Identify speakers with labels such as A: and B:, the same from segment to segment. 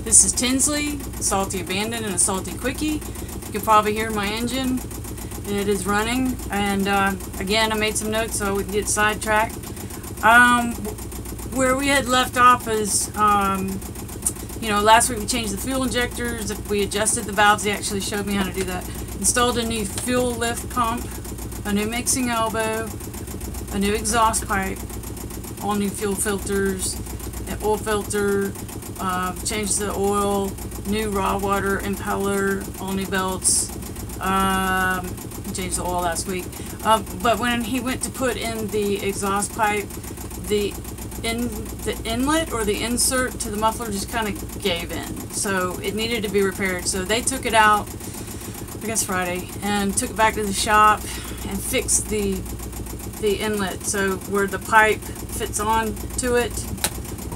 A: This is Tinsley, Salty Abandoned and a Salty Quickie. You can probably hear my engine. It is running, and again, I made some notes so I wouldn't get sidetracked. Where we had left off is, you know, last week we changed the fuel injectors. If we adjusted the valves, they actually showed me how to do that. Installed a new fuel lift pump, a new mixing elbow, a new exhaust pipe, all new fuel filters, an oil filter, changed the oil, new raw water impeller, all new belts. Changed the oil last week. But when he went to put in the exhaust pipe, the inlet or the insert to the muffler just kind of gave in. So it needed to be repaired. So they took it out, I guess Friday, and took it back to the shop and fixed the inlet. So where the pipe fits on to it,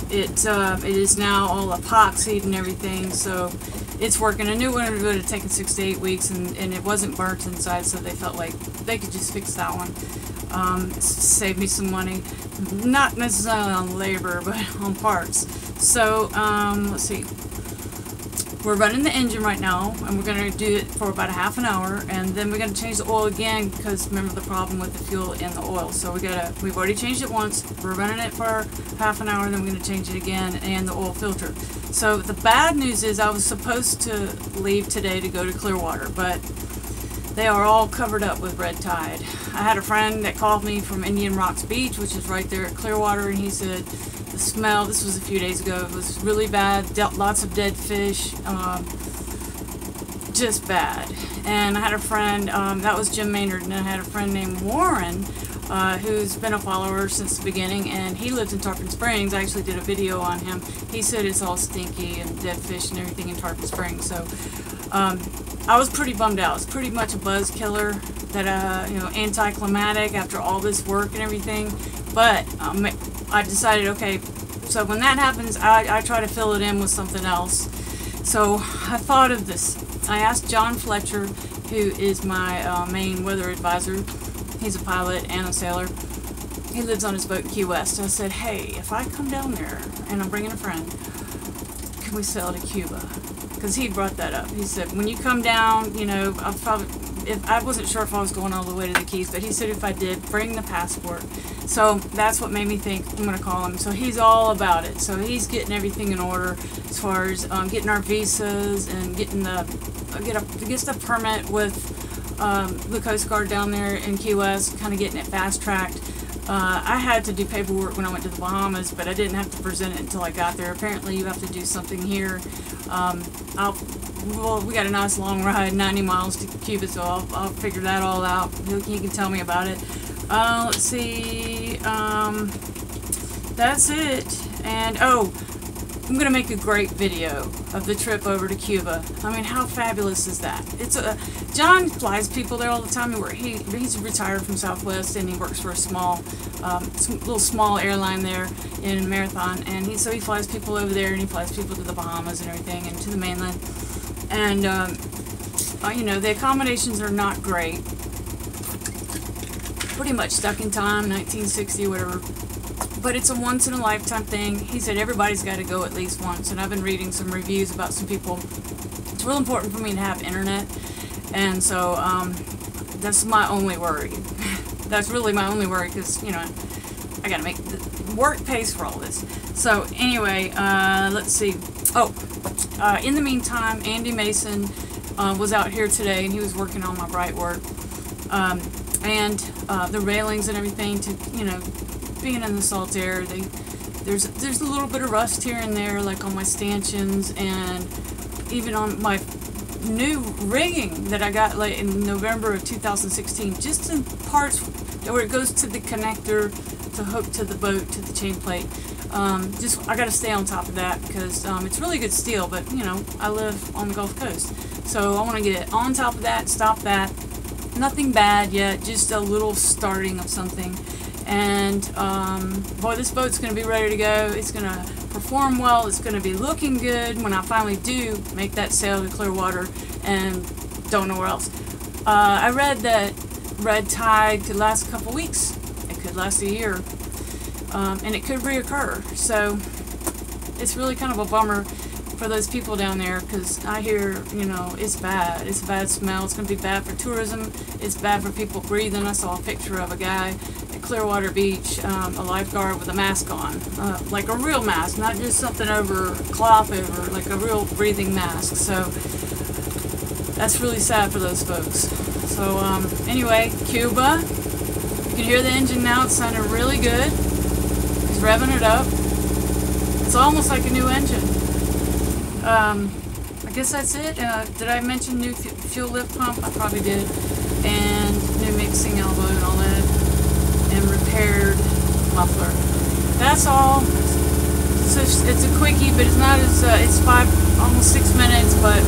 A: it is now all epoxied and everything. So it's working. A new one would have taken 6 to 8 weeks, and it wasn't burnt inside, so they felt like they could just fix that one. Save me some money. Not necessarily on labor, but on parts. So, let's see. We're running the engine right now, and we're going to do it for about a half an hour, and then we're going to change the oil again, because remember the problem with the fuel and the oil. So we've already changed it once. We're running it for half an hour, and then we're going to change it again, and the oil filter. So the bad news is I was supposed to leave today to go to Clearwater, but they are all covered up with red tide. I had a friend that called me from Indian Rocks Beach, which is right there at Clearwater, and he said the smell, this was a few days ago, it was really bad, lots of dead fish, just bad. And I had a friend, that was Jim Maynard, and I had a friend named Warren, who's been a follower since the beginning, and he lives in Tarpon Springs. I actually did a video on him. He said it's all stinky and dead fish and everything in Tarpon Springs. So I was pretty bummed out. It's pretty much a buzz killer, that you know, anticlimactic after all this work and everything. But I decided, okay, so when that happens, I try to fill it in with something else. So I thought of this. I asked John Fletcher, who is my main weather advisor. He's a pilot and a sailor. He lives on his boat in Key West. I said, hey, if I come down there and I'm bringing a friend, can we sail to Cuba? Because he brought that up. He said, when you come down, you know, I wasn't sure if I was going all the way to the Keys, but he said if I did, bring the passport. So that's what made me think I'm going to call him. So he's all about it. So he's getting everything in order as far as getting our visas and getting gets the permit with the Coast Guard down there in Key West, kind of getting it fast-tracked. I had to do paperwork when I went to the Bahamas, but I didn't have to present it until I got there. Apparently you have to do something here. Well, we got a nice long ride, 90 miles to Cuba, so I'll figure that all out. He can tell me about it. Let's see, that's it. And, oh, I'm going to make a great video of the trip over to Cuba. I mean, how fabulous is that? John flies people there all the time. He's retired from Southwest, and he works for a little small airline there in Marathon. And so he flies people over there, and he flies people to the Bahamas and everything, and to the mainland. And, you know, the accommodations are not great. Pretty much stuck in time, 1960, whatever. But it's a once-in-a-lifetime thing. He said everybody's got to go at least once, and I've been reading some reviews about some people. It's real important for me to have internet, and so that's my only worry. That's really my only worry, because, you know, I got to make work pays for all this. So anyway, let's see. Oh, in the meantime, Andy Mason was out here today, and he was working on my bright work, and the railings and everything to, you know, being in the salt air, there's a little bit of rust here and there, like on my stanchions, and even on my new rigging that I got like in November of 2016, just in parts where it goes to the connector to hook to the boat, to the chain plate. I got to stay on top of that, because it's really good steel, but you know, I live on the Gulf Coast, so I want to get on top of that, stop that. Nothing bad yet, just a little starting of something. And boy, this boat's going to be ready to go. It's going to perform well. It's going to be looking good when I finally do make that sail to Clearwater and don't know where else. I read that red tide could last a couple weeks. It could last a year. And it could reoccur. So it's really kind of a bummer. for those people down there, because I hear, you know, it's bad. It's a bad smell. It's going to be bad for tourism. It's bad for people breathing. I saw a picture of a guy at Clearwater Beach, a lifeguard with a mask on, like a real mask, not just something over cloth over, like a real breathing mask. So that's really sad for those folks. So anyway, Cuba, you can hear the engine now. It's sounding really good. He's revving it up. It's almost like a new engine. I guess that's it. Did I mention new fuel lift pump? I probably did. And new mixing elbow and all that. And repaired muffler. That's all. It's a quickie, but it's not as, it's almost 6 minutes, but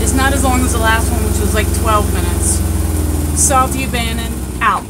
A: it's not as long as the last one, which was like 12 minutes. Salty Abandon, out.